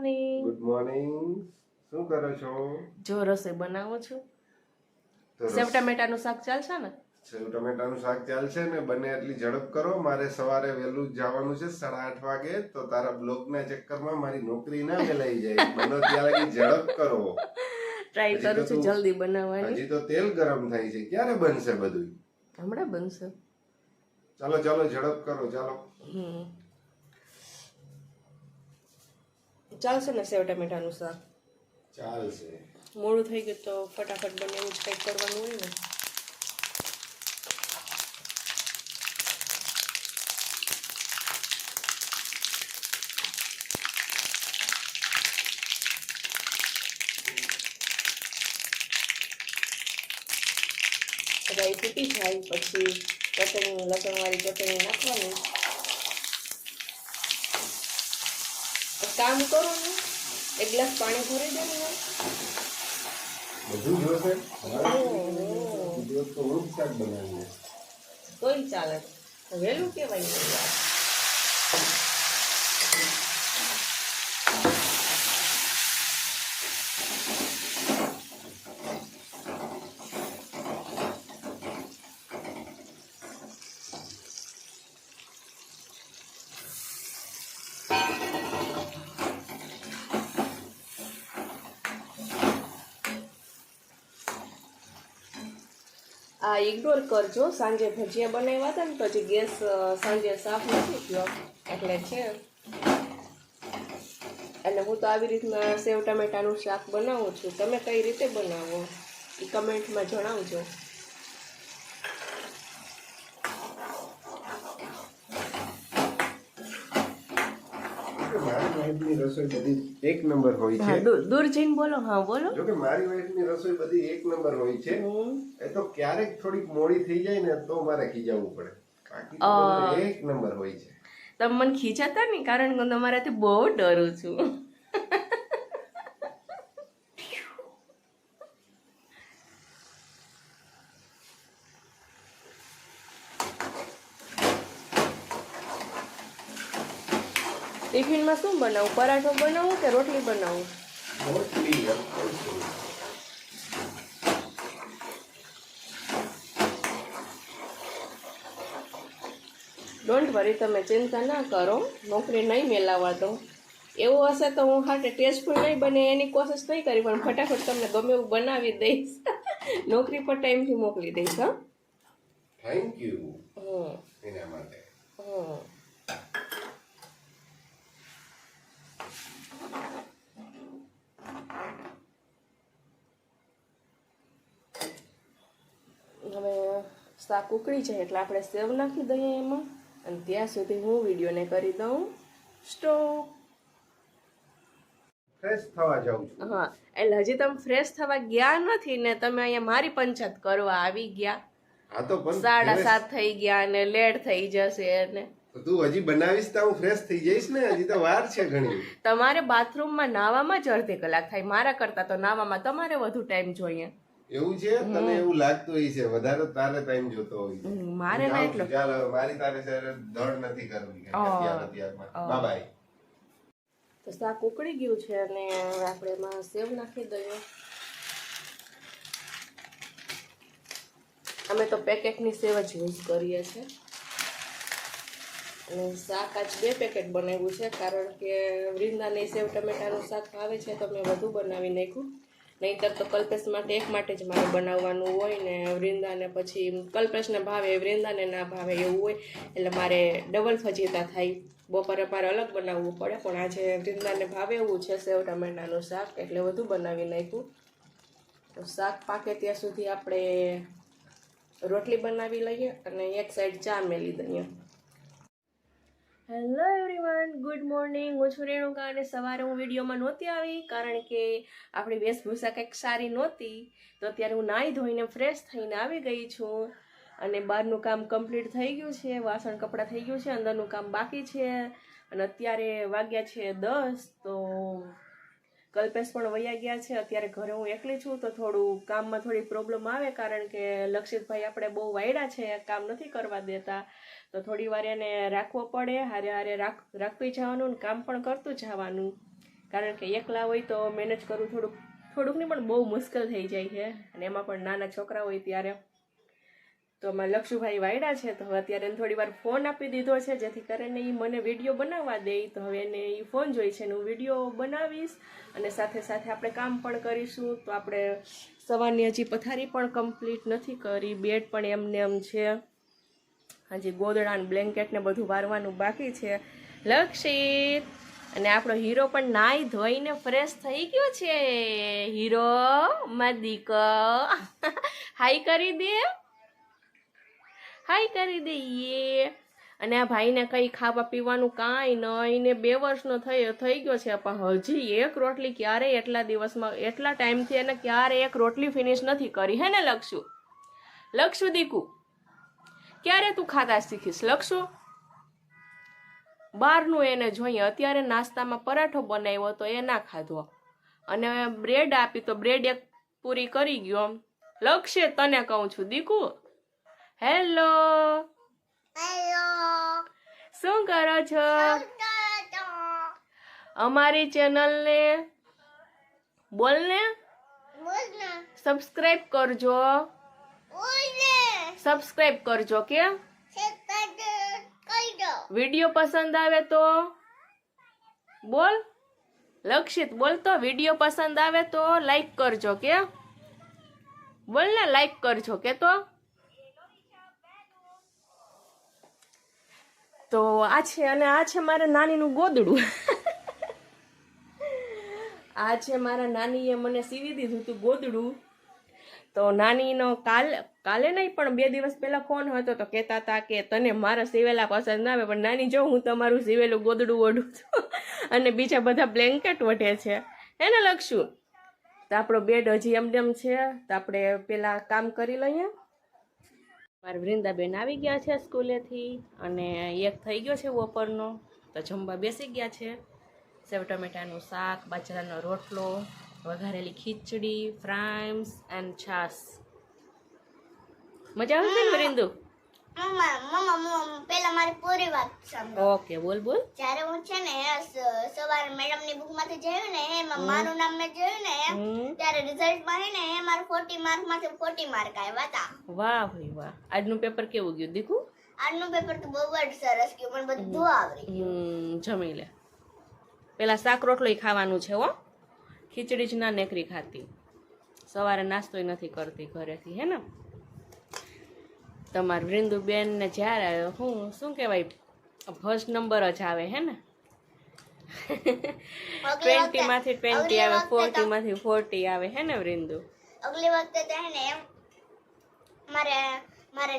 Morning. Good morning. શું કરો છો? જો રસોઈ બનાવું છું. તો સેવ ટમેટાનું શાક ચાલશે ને? સેવ ટમેટાનું શાક ચાલશે ને. બને એટલી ઝડપ કરો. મારે સવારે વહેલું જવાનું છે 8:30 વાગે. તો તારા બ્લોગના ચક્કરમાં મારી નોકરી ના મેલાઈ જાય. બનો ત્યાં લગી ઝડપ કરો. ટ્રાય કરું છું જલ્દી બનાવવાની. હજી તો તેલ ગરમ થાય છે. ક્યારે બનશે બધું? હમણાં બનશે. ચાલો ચાલો ઝડપ કરો ચાલો. ચાલશે ને સેવ ટમેટાનું શાક? ચાલશે. મોડું થઈ ગયું તો ફટાફટ બને એવું જ કંઈક કરવાનું હોય ને. રાઈ ફૂટી જાય પછી ચટણી, લસણવાળી ચટણી નાખવાની. કામ કરો ને, એક ગ્લાસ પાણી ભરી દેવાનું. બધું જોશે. દિવસ તો હું શાક બનાવીએ તોય ચાલે. વહેલું કેવાય ને યાર. આ ઇગ્નોર કરજો. સાંજે ભજીયા બનાવ્યા હતા ને પછી ગેસ સાંજે સાફ નથી થયો એટલે છે. અને હું તો આવી રીતના સેવ ટમેટાનું શાક બનાવું છું. તમે કઈ રીતે બનાવો એ કમેન્ટમાં જણાવજો. મારી વાઈફની રસોઈ બધી એક નંબર હોય છે. દૂર જઈને બોલો. હા બોલો. જો કે મારી વાઈફની રસોઈ બધી એક નંબર હોય છે. એ તો ક્યારેક થોડીક મોડી થઈ જાય ને તો મારે ખીજાવવું પડે. બાકી તો બધું એક નંબર હોય છે. તમે મને ખીજાતા નહીં, કારણ કે હું તમારાથી બહુ ડરું છું. ટિફિનમાં શું બનાવું? પરાઠો બનાવું કે રોટલી બનાવું? રોટલી. ડોન્ટ વરી, તમે ચિંતા ના કરો. નોકરી નહીં મેલાવા દઉં. એવું હશે તો હું હાટે ટેસ્ટફુલ નહીં બને એની કોશિશ નહીં કરી, પણ ફટાફટ તમને ગમે એવું બનાવી દઈશ. નોકરી પર ટાઈમથી મોકલી દઈશ. હા, થેન્ક યુ એના માટે. હવે શાક ઉકળી જાય એટલે આપણે સેવ નાખી દઈએ એમાં, અને ત્યાં સુધી હું વિડીયોને કરી દઉં સ્ટોપ. ફ્રેશ થવા જાઉં છું. હા, એટલે હજી તમે ફ્રેશ થવા ગયા નથી ને તમે અહીંયા મારી પંચાયત કરવા આવી ગયા. હા તો પણ 7:30 થઈ ગયા ને લેટ થઈ જશે ને. તું હજી બનાવીશ તો હું ફ્રેશ થઈ જઈશ ને. હજી તો વાર છે ઘણી. તમારે બાથરૂમમાં નાવામાં જ અડધી કલાક થાય, મારા કરતા તો નાવામાં તમારે વધુ ટાઈમ જોઈએ. એવું છે? તને એવું લાગતું હોય છે વધારે તારે ટાઈમ જોતો હોય છે. મારે ના એટલો. ચાલો, મારી તારે દોડ નથી કરવી. Bye bye. તો શાક ઉકળી ગયું છે અને આપણે એમાં સેવ નાખી દઈએ. અમે તો પેકેટની સેવ જ યુઝ કરીએ છીએ. અને શાક આજ 2 પેકેટ બનાવ્યું છે, કારણ કે વૃંદાને સેવ ટમેટાનું શાક આવે છે તો મેં વધુ બનાવી નાખ્યું. નહીંતર તો કલ્પેશ માટે એક માટે જ મારે બનાવવાનું હોય ને વૃંદાને પછી કલ્પેશને ભાવે વૃંદાને ના ભાવે એવું હોય, એટલે મારે ડબલ ફજીતા થાય. બપોરે મારે અલગ બનાવવું પડે, પણ આજે વૃંદાને ભાવે એવું છે સેવ ટમેટાનું શાક એટલે વધુ બનાવી નાખ્યું. તો શાક પાકે ત્યાં સુધી આપણે રોટલી બનાવી લઈએ અને એક સાઈડ ચા મેલી દઈએ. Hello everyone, good morning. હું છું રેણુકા અને સવારે હું વિડીયોમાં નહોતી આવી કારણ કે આપણી વેશભૂષા કંઈક સારી નહોતી, તો અત્યારે હું નાહી ધોઈને ફ્રેશ થઈને આવી ગઈ છું. અને બહારનું કામ કમ્પ્લીટ થઈ ગયું છે, વાસણ કપડાં થઈ ગયું છે, અંદરનું કામ બાકી છે. અને અત્યારે વાગ્યા છે 10, તો કલ્પેશ પણ વયા ગયા છે. અત્યારે ઘરે હું એકલી છું તો થોડું કામમાં થોડી પ્રોબ્લેમ આવે, કારણ કે લક્ષિતભાઈ આપણે બહુ વાયડા છે, કામ નથી કરવા દેતા. તો થોડી વાર એને રાખવો પડે, હારે હારે રાખતું જવાનું ને કામ પણ કરતું જવાનું, કારણ કે એકલા હોય તો મેનેજ કરવું થોડુંક નહીં પણ બહુ મુશ્કેલ થઈ જાય છે, અને એમાં પણ નાના છોકરા હોય ત્યારે. તો અમારા લક્ષુભાઈ વાયડા છે, તો હવે અત્યારે એને થોડી વાર ફોન આપી દીધો છે, જેથી કરીને એ મને વિડીયો બનાવવા દે. તો હવે એને એ ફોન જોઈ છે, હું વિડીયો બનાવીશ અને સાથે સાથે આપણે કામ પણ કરીશું. તો આપણે સવારની હજી પથારી પણ કમ્પ્લીટ નથી કરી, બેડ પણ એમને એમ છે, હજી ગોદડા ને બ્લેન્કેટ ને બધું વારવાનું બાકી છે. લક્ષિત અને આપણો હીરો પણ નાઈ ધોઈને ફ્રેશ થઈ ગયો છે. હીરો માદીક હાઈ કરી દે, હાઈ કરી દઈએ. અને આ ભાઈને કંઈ ખાવા પીવાનું કાંઈ નહીં, ને 2 વર્ષનો થઈ ગયો છે, પણ હજી એક રોટલી ક્યારેય એટલા દિવસમાં એટલા ટાઈમથી એને ક્યારે એક રોટલી ફિનિશ નથી કરી. હે ને લક્ષુ દીકુ, ક્યારે તું ખાતા શીખીશ લક્ષુ? બહારનું એને જોઈએ. અત્યારે નાસ્તામાં પરાઠો બનાવ્યો તો એ ના ખાધો, અને બ્રેડ આપી તો બ્રેડ એક પૂરી કરી ગયો. લક્ષ્ય તને કહું છું દીકુ, હેલો શું કરો છો? અમારી ચેનલને બોલને સબસ્ક્રાઇબ કરજો, સબસ્ક્રાઇબ કરજો. કે વિડીયો પસંદ આવે તો બોલ લક્ષિત, બોલ તો વિડીયો પસંદ આવે તો લાઈક કરજો. કે બોલ ને લાઈક કરજો. કે તો આ છે, અને આ છે મારા નાનીનું ગોદડું. આ છે મારા નાનીએ મને સીવી દીધું હતું ગોદડું. તો નાનીનો કાલે નહીં પણ 2 દિવસ પહેલા ફોન હતો, તો કહેતા હતા કે તને મારા સીવેલા પસંદ ના આવે, પણ નાની જો હું તમારું સીવેલું ગોદડું ઓઢું છું અને બીજા બધા બ્લેન્કેટ વઢે છે. હે ને લક્ષુ? તો આપણો બેડ હજી એમ છે, તો આપણે પેલા કામ કરી લઈએ. મારા વૃંદાબેન આવી ગયા છે સ્કૂલેથી, અને એક થઈ ગયો છે બપોરનો, તો જમવા બેસી ગયા છે. સેવ ટમેટાનું શાક, બાજરાનો રોટલો, વઘારેલી ખીચડી, ફ્રાઈમ્સ એન્ડ છાસ. મજા આવશે ને વૃંદુ? પેલા મારી પૂરી વાત સાંભળો. ઓકે, બોલ. જ્યારે હું છે ને સવારે મેડમ ની બુક માંથી જોયું ને, એમાં મારું નામ મેં જોયું ને, ત્યારે રિઝલ્ટ માં હે ને મારા 40 માર્ક માંથી 40 માર્ક આવ્યા હતા. વાહ ભાઈ વાહ. આજનું પેપર કેવું ગયું દીકુ? આજનું પેપર તો બહુ જ સરસ ગયું, પણ બધું આવડી ગયું. જમી લે. પેલા શાક રોટલો ખાવાનું છે હો, ખીચડી જ ના નેકરી ખાતી. સવારે નાસ્તોય નથી કરતી ઘરેથી. હે ને? તમારી વૃંદુબેન ને જ્યારે શું કહેવાય, ફર્સ્ટ નંબર જ આવે. હે ને? 20 માંથી 20 આવે, 40 માંથી 40 આવે. હે ને વૃંદુ? અગલી વખતે તો હે ને મારે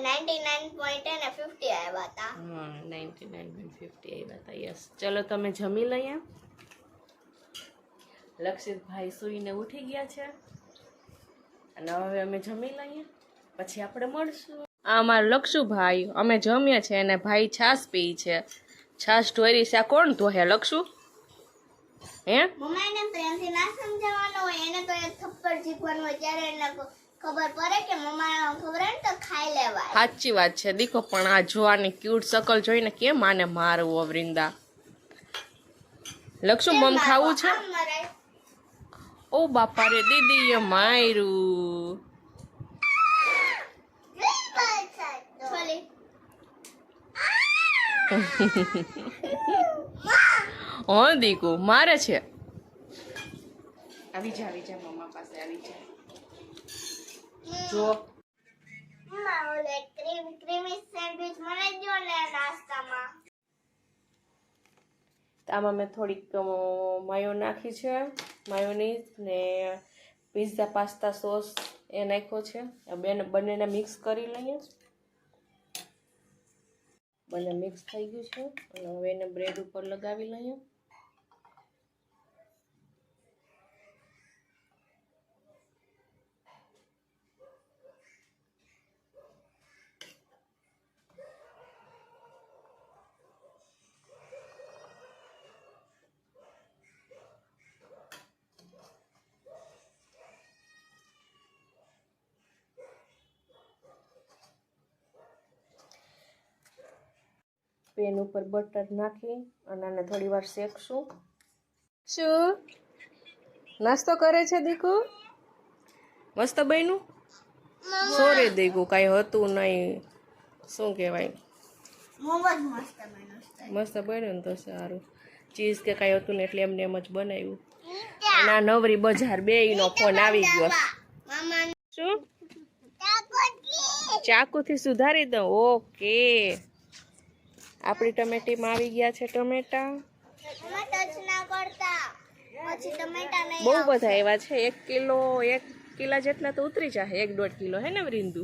99.50 આવ્યા હતા. હા, 99.50 આવ્યા હતા. યસ. ચલો તમે જમી લઈએ. લક્ષિતભાઈ સૂઈને ઉઠી ગયા છે, અને હવે અમે જમી લઈએ, પછી આપણે મળશું. આ અમારા લક્ષુભાઈ, અમે જમીએ છે, અને ભાઈ છાશ પી છે. છાશ ઢોરી છે, આ કોણ ધોહે લક્ષુ? હે મમ્મા એને પ્રેમથી ના સમજાવવાનો હોય, એને તો એક થપ્પડ શીખવાનું હોય, ત્યારે એને ખબર પડે કે મમ્મા ખબર ને તો ખાઈ લેવાય. સાચી વાત છે દીકો, પણ આ જોવાની ક્યુટ શકલ જોઈને કેમ આને મારવો વૃંદા? લક્ષુ મમ ખાવું છે? ઓ બાપા રે, દીદીએ માર્યું. હા દીકુ મારે છે. આવી જા મમ્મા પાસે આવી જા. જો મમ્મા ઓલે ક્રીમી સેન્ડવિચ મને જો ને નાસ્તામાં. આમાં મેં થોડીક માયો નાખી છે, માયોનીઝ ને પિઝા પાસ્તા સોસ એ નાખ્યો છે. બંનેને મિક્સ કરી લઈએ. બંને મિક્સ થઈ ગયું છે, અને હવે એને બ્રેડ ઉપર લગાવી લઈએ. પેન ઉપર બટર નાખી અને આને થોડી વાર શેકશું. શું નાસ્તો કરે છે દીકુ? મસ્ત બન્યું? સોરી દીકુ, કાંઈ હતું નહીં. શું કહેવાય, બહુ જ મસ્ત બન્યું છે. મસ્ત બન્યું ને તો સારું. ચીઝ કે કાંઈ હતું ને એટલે એમને એમ જ બનાવ્યું. અને આ નવરી બજાર બેયનો ફોન આવી ગયો. મામા શું ચાકુથી સુધારી દઉં? ઓકે. આપણી ટમેટીમાં આવી ગયા છે ટમેટા. ટચ ના કરતા, પછી ટમેટા નહીં બહુ બધા એવા છે. 1 કિલો જેટલા તો ઉતરી જાય. 1.5 કિલો હે ને વરિંદુ?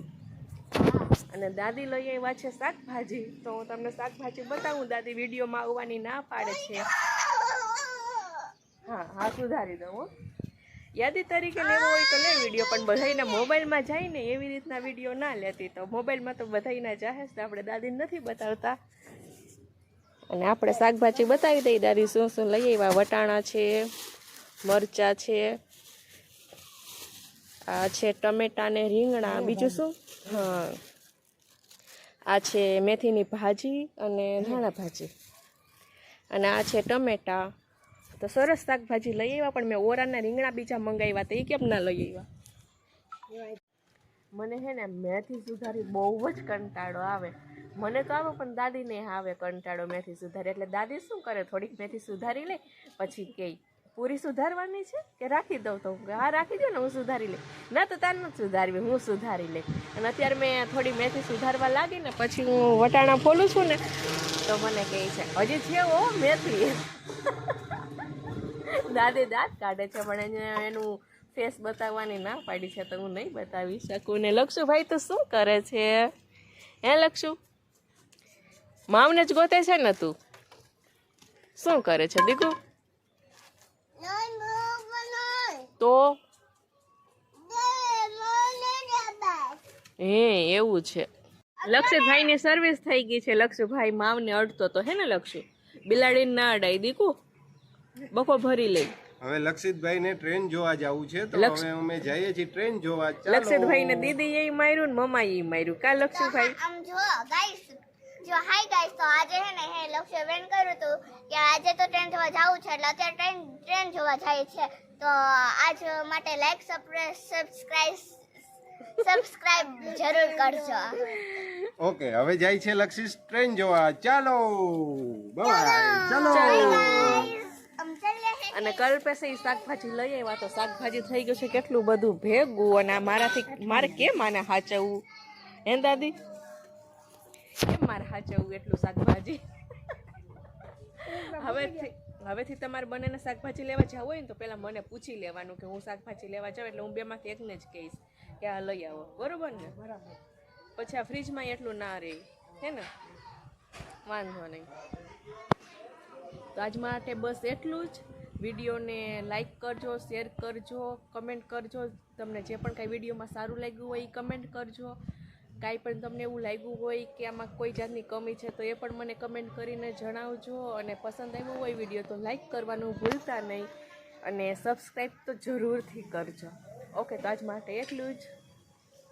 અને દાદી લઈ આવ્યા છે શાકભાજી. તો હું તમને શાકભાજી બતાવું. દાદી વિડીયોમાં આવવાની ના પાડે છે. હા સુધારી દઉં હો. યાદી તરીકે લેવો હોય તો લે વિડીયો, પણ બધાયના મોબાઈલમાં જાય ને એવી રીતના વિડીયો ના લેતી. તો મોબાઈલમાં તો બધાયના જાહે જ, આપણે દાદીને નથી બતાવતા. અને આપણે શાકભાજી બતાવી દઈ. દાદી શું શું લઈ આવ્યા. વટાણા છે, મરચાં છે, આ છે ટમેટા ને રીંગણા. બીજું શું? હા, આ છે મેથીની ભાજી અને ધાણા ભાજી. અને આ છે ટમેટા. તો સરસ શાકભાજી લઈ આવ્યા. પણ મેં ઓરાના રીંગણા બીજા મંગાવ્યા તો એ કેમ ના લઈ આવ્યા? મને હે ને મેથી સુધારી બહુ જ કંટાળો આવે. મને તો આવે પણ દાદીને આવે કંટાળો મેથી સુધારી. એટલે દાદી શું કરે, થોડીક મેથી સુધારી લે, પછી કે પૂરી સુધારવાની છે કે રાખી દઉં? તો હા રાખી દો ને, હું સુધારી લે. ના તો તાર નથી સુધારવી, હું સુધારી લે. અને અત્યારે મેં થોડી મેથી સુધારવા લાગી ને પછી હું વટાણા ફોલું છું ને તો મને કહે છે હજી છે ઓ મેથી. દાદી દાંત કાઢે છે પણ એનું ફેસ બતાવવાની ના પાડી છે તો હું નહીં બતાવી શકું. ને લક્ષુભાઈ તો શું કરે છે? હે લક્ષુ, માવને જ ગોતે છે ને તું? શું કરે છે દીકુ? તો હે એવું છે. લક્ષુભાઈની સર્વિસ થઈ ગઈ છે. લક્ષુભાઈ માવને અડતો તો હે ને લક્ષુ? બિલાડીને ના અડાઈ દીકુ, બફો ભરી લઈ. હવે લક્ષિતભાઈ ને ટ્રેન જોવા જવું છે તો હવે અમે જઈએ છીએ ટ્રેન જોવા. લક્ષિતભાઈ ને દીદી એ માર્યું ને મમ્મા એ માર્યું. કા લક્ષુભાઈ? આમ જો ગાઈસ, જો હાય ગાઈસ, તો આજે હે ને હે લક્ષ્ય વેન કર્યું હતું કે આજે તો ટ્રેન જોવા જવું છે, એટલે અત્યારે ટ્રેન જોવા જાય છે. તો આજ માટે લાઈક સબસ્ક્રાઇબ જરૂર કરજો. ઓકે, હવે જાય છે લક્ષિત ટ્રેન જોવા. ચાલો બાય. ચાલો. અને કલ્પેશ એ શાકભાજી લઈ આવ્યા તો શાકભાજી થઈ ગયું છે કેટલું બધું ભેગું. અને આ મારે કેમ આને હાચવવું? હે દાદી, કેમ મારે હાચવવું એટલું શાકભાજી? હવેથી તમારે બંનેને શાકભાજી લેવા જવું હોય ને તો પહેલાં મને પૂછી લેવાનું કે હું શાકભાજી લેવા જાઉં, એટલે હું બેમાંથી એકને જ કહીશ કે આ લઈ આવો. બરોબર ને? બરાબર. પછી આ ફ્રીજમાં એટલું ના રહે, હે ને? વાંધો નહીં. તો આજ માટે બસ એટલું જ. વિડીયોને લાઈક કરજો, શેર કરજો, કમેન્ટ કરજો. તમને જે પણ કાંઈ વિડીયોમાં સારું લાગ્યું હોય એ કમેન્ટ કરજો. કાંઈ પણ તમને એવું લાગ્યું હોય કે આમાં કોઈ જાતની કમી છે તો એ પણ મને કમેન્ટ કરીને જણાવજો. અને પસંદ આવ્યો હોય વિડીયો તો લાઈક કરવાનું ભૂલતા નહીં. અને સબસ્ક્રાઈબ તો જરૂરથી કરજો. ઓકે, તો આજ માટે એટલું જ.